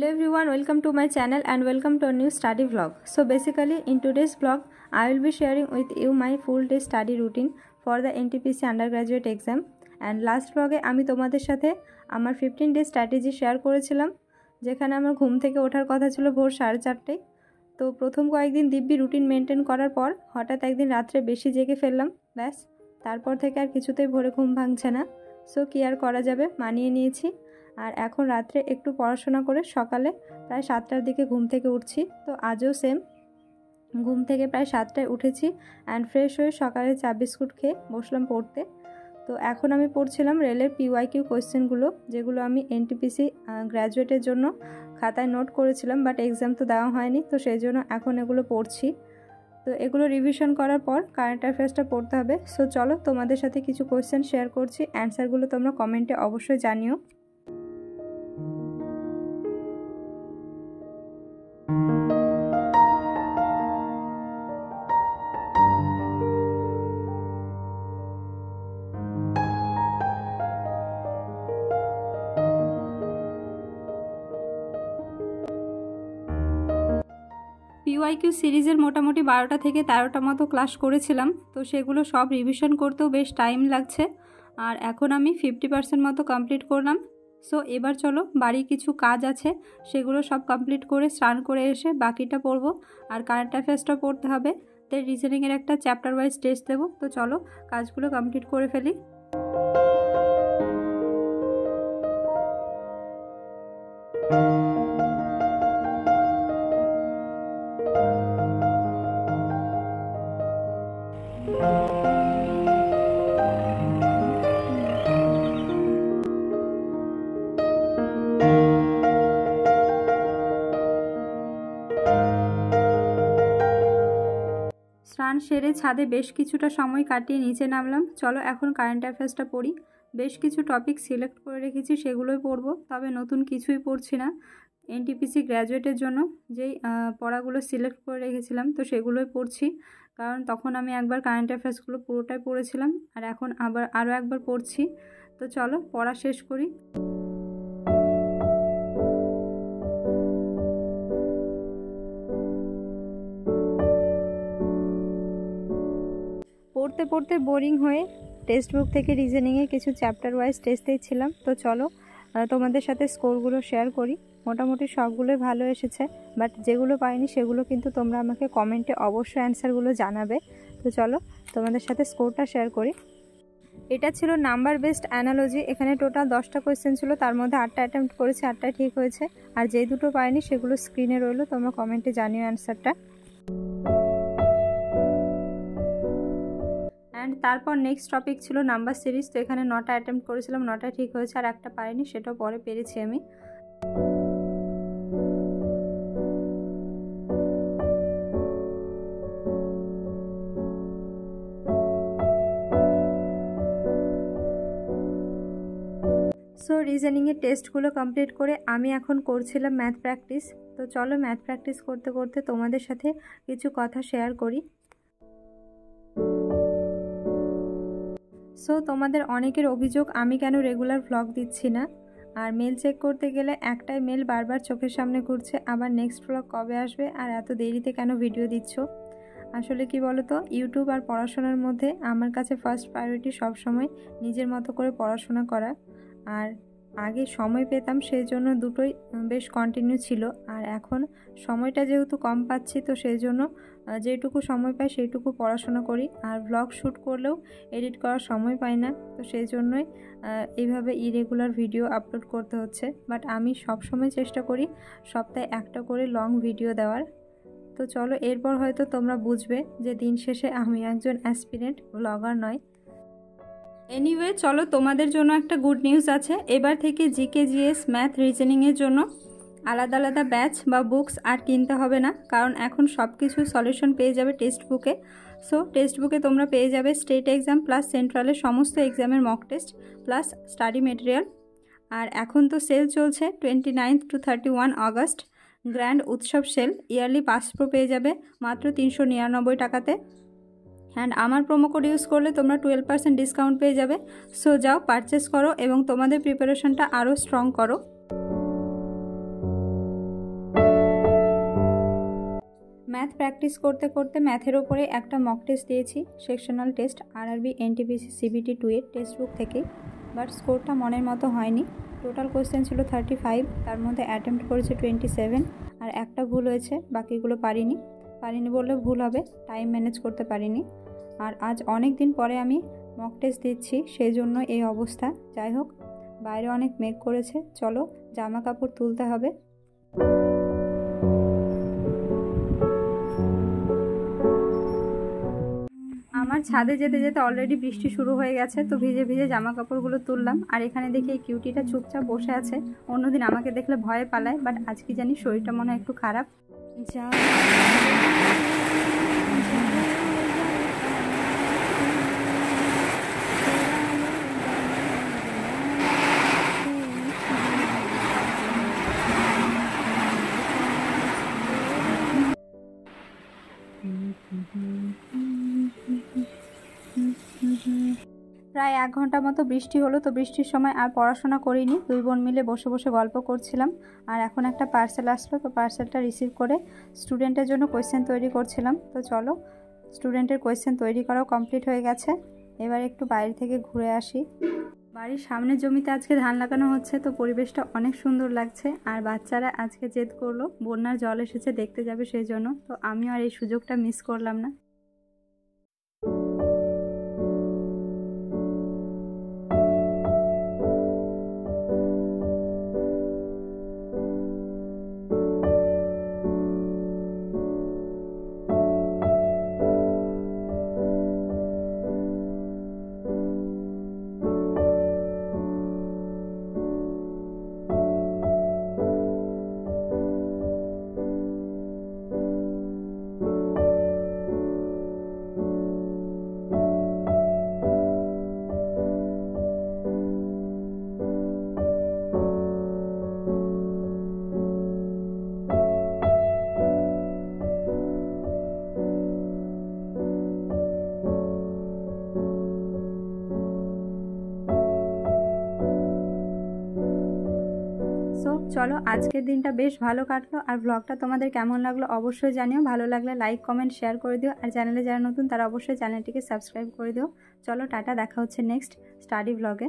Hello everyone, welcome to my channel and welcome to a new study vlog. So basically in today's vlog I will be sharing with you my full day study routine for the NTPC undergraduate exam. And last vlog এ আমি তোমাদের সাথে আমার 15 day strategy share করেছিলাম, যেখানে আমার ঘুম থেকে ওঠার কথা ছিল ভোর 4:30টায়। তো প্রথম কয়েকদিন দিব্যি রুটিন মেনটেন করার পর হঠাৎ একদিন রাত্রে বেশি জেগে ফেললাম, ব্যাস তারপর থেকে আর কিছুতেই ভোরে ঘুম ভাঙছে না। সো কি আর করা যাবে, মানিয়ে নিয়েছি। আর এখন রাত্রে একটু পড়াশোনা করে সকালে প্রায় 7টার দিকে ঘুম থেকে উঠছি। তো আজও সেম, ঘুম থেকে প্রায় 7টায় উঠেছি অ্যান্ড ফ্রেশ হয়ে সকালে চা বিস্কুট খেয়ে বসলাম পড়তে। তো এখন আমি পড়ছিলাম রেলের PYQ কোয়েশ্চেনগুলো, যেগুলো আমি NTPC গ্র্যাজুয়েটের জন্য খাতায় নোট করেছিলাম, বাট এক্সাম তো দেওয়া হয়নি, তো সেই জন্য এখন এগুলো পড়ছি। তো এগুলো রিভিশন করার পর কারেন্ট অ্যাফেয়ার্সটা পড়তে হবে। সো চলো তোমাদের সাথে কিছু কোয়েশ্চেন শেয়ার করছি, অ্যান্সারগুলো তোমরা কমেন্টে অবশ্যই জানিও। PYQ সিরিজের মোটামুটি 12টা থেকে 13টা মতো ক্লাস করেছিলাম, তো সেগুলো সব রিভিশন করতেও বেশ টাইম লাগছে। আর এখন আমি 50% মতো কমপ্লিট করলাম। সো এবার চলো, বাড়ির কিছু কাজ আছে সেগুলো সব কমপ্লিট করে স্নান করে এসে বাকিটা পড়বো। আর কারেন্ট অ্যাফেয়ার্সটা পড়তে হবে, তাই রিজনিংয়ের একটা চ্যাপ্টার ওয়াইজ টেস্ট দেবো। তো চলো কাজগুলো কমপ্লিট করে ফেলি। স্নান সেরে ছাদে বেশ কিছুটা সময় কাটিয়ে নিচে নামলাম। চলো এখন কারেন্ট অ্যাফেয়ার্সটা পড়ি। বেশ কিছু টপিক সিলেক্ট করে রেখেছি, সেগুলোই পড়বো, তবে নতুন কিছুই পড়ছি না। NTPC গ্র্যাজুয়েটের জন্য যেই পড়াগুলো সিলেক্ট করে রেখেছিলাম তো সেগুলোই পড়ছি, কারণ তখন আমি একবার কারেন্ট অ্যাফেয়ার্সগুলো পুরোটাই পড়েছিলাম আর এখন আবার আরও একবার পড়ছি। তো চলো পড়া শেষ করি। পড়তে পড়তে বোরিং হয়ে টেক্সট বুক থেকে রিজনিংয়ে কিছু চ্যাপ্টার ওয়াইজ টেস্ট দিচ্ছিলাম। তো চলো তোমাদের সাথে স্কোরগুলো শেয়ার করি। মোটামুটি সবগুলোই ভালো এসেছে, বাট যেগুলো পাইনি সেগুলো কিন্তু তোমরা আমাকে কমেন্টে অবশ্যই অ্যান্সারগুলো জানাবে। তো চলো তোমাদের সাথে স্কোরটা শেয়ার করি। এটা ছিল নাম্বার বেসড অ্যানালজি। এখানে টোটাল 10টা কোয়েশ্চেন ছিল, তার মধ্যে 8টা অ্যাটেম্প্ট করেছি, 8টাই ঠিক হয়েছে। আর যে দুটো পাইনি সেগুলো স্ক্রিনে রইলো, তোমরা কমেন্টে জানিও অ্যান্সারটা। অ্যান্ড তারপর নেক্সট টপিক ছিল নাম্বার সিরিজ। তো এখানে 9টা অ্যাটেম্প্ট করেছিলাম, 9টাই ঠিক হয়েছে, আর একটা পাইনি, সেটাও পরে পেরেছি আমি। সো রিজনিংয়ের টেস্টগুলো কমপ্লিট করে আমি এখন করছিলাম ম্যাথ প্র্যাকটিস। তো চলো ম্যাথ প্র্যাকটিস করতে করতে তোমাদের সাথে কিছু কথা শেয়ার করি। সো তোমাদের অনেকের অভিযোগ আমি কেন রেগুলার ভ্লগ দিচ্ছি না, আর মেল চেক করতে গেলে একটাই মেল বারবার চোখের সামনে ঘুরছে, আবার নেক্সট ভ্লগ কবে আসবে আর এত দেরিতে কেন ভিডিও দিচ্ছ। আসলে কি বলো তো, ইউটিউব আর পড়াশোনার মধ্যে আমার কাছে ফার্স্ট প্রায়োরিটি সবসময় নিজের মতো করে পড়াশোনা করা। আর আগে সময় পেতাম, সেই জন্য দুটোই বেশ কন্টিনিউ ছিল। আর এখন সময়টা যেহেতু কম পাচ্ছি, তো সেই জন্য যেটুকু সময় পাই সেইটুকু পড়াশোনা করি। আর ব্লগ শ্যুট করলেও এডিট করার সময় পাই না, তো সেই জন্যই এইভাবে ইরেগুলার ভিডিও আপলোড করতে হচ্ছে। বাট আমি সবসময় চেষ্টা করি সপ্তাহে একটা করে লং ভিডিও দেওয়ার। তো চলো এরপর হয়তো তোমরা বুঝবে যে দিন শেষে আমি একজন অ্যাসপিরেন্ট ব্লগার নয়। এনিওয়ে চলো, তোমাদের জন্য একটা গুড নিউজ আছে। এবার থেকে জিকে, জিএস, ম্যাথ, রিজনিংয়ের জন্য আলাদা আলাদা ব্যাচ বা বুকস আর কিনতে হবে না, কারণ এখন সব কিছু সলিউশন পেয়ে যাবে টেক্সট বুকে। সো টেক্সট বুকে তোমরা পেয়ে যাবে স্টেট এক্সাম প্লাস সেন্ট্রালের সমস্ত এক্সামের mock test plus study material. আর এখন তো সেল চলছে 29 to 31 আগস্ট, গ্র্যান্ড উৎসব সেল। ইয়ারলি পাস প্রো পেয়ে যাবে মাত্র 399 টাকাতে। অ্যান্ড আমার প্রোমো কোড ইউজ করলে তোমরা 12% ডিসকাউন্ট পেয়ে যাবে। সো যাও পারচেস করো এবং তোমাদের প্রিপারেশনটা আরও স্ট্রং করো। ম্যাথ প্র্যাকটিস করতে করতে ম্যাথের ওপরে একটা মক টেস্ট দিয়েছি, sectional test RRB NTPC CBT 2 এর টেক্সট বুক থেকেই, বাট স্কোরটা মনের মতো হয়নি। টোটাল কোয়েশ্চেন ছিল 35, তার মধ্যে অ্যাটেম্প্ট করেছে 27, আর একটা ভুল হয়েছে, বাকিগুলো পারিনি বললে ভুল হবে, টাইম ম্যানেজ করতে পারিনি। আর আজ অনেক দিন পরে আমি মক টেস্ট দিচ্ছি, সেই জন্য এই অবস্থা। যাই হোক, বাইরে অনেক মেঘ করেছে, চলো জামা কাপড় তুলতে হবে। আমার ছাদে যেতে যেতে অলরেডি বৃষ্টি শুরু হয়ে গেছে, তো ভিজে ভিজে জামা কাপড়গুলো তুললাম। আর এখানে দেখি এই কিউটিটা চুপচাপ বসে আছে। অন্যদিন আমাকে দেখলে ভয়ে পালায়, বাট আজকে জানি শরীরটা মনে হয় একটু খারাপ। প্রায় 1 ঘন্টা মতো বৃষ্টি হলো, তো বৃষ্টির সময় আর পড়াশোনা করিনি, 2 বোন মিলে বসে বসে গল্প করছিলাম। আর এখন একটা পার্সেল আসলো, তো পার্সেলটা রিসিভ করে স্টুডেন্টের জন্য কোয়েশ্চেন তৈরি করছিলাম। তো চলো, স্টুডেন্টের কোয়েশ্চেন তৈরি করাও কমপ্লিট হয়ে গেছে। এবার একটু বাইরে থেকে ঘুরে আসি। বাড়ির সামনের জমিতে আজকে ধান লাগানো হচ্ছে, তো পরিবেশটা অনেক সুন্দর লাগছে। আর বাচ্চারা আজকে জেদ করলো বন্যার জল এসেছে, দেখতে যাবে সেই জন্য। তো আমিও আর এই সুযোগটা মিস করলাম না। সো চলো, আজকের দিনটা বেশ ভালো কাটলো। আর ব্লগটা তোমাদের কেমন লাগলো অবশ্যই জানিও। ভালো লাগলে লাইক কমেন্ট শেয়ার করে দিও। আর চ্যানেলে যারা নতুন তারা অবশ্যই চ্যানেলটিকে সাবস্ক্রাইব করে দিও। চলো টাটা, দেখা হচ্ছে নেক্সট স্টাডি ব্লগে।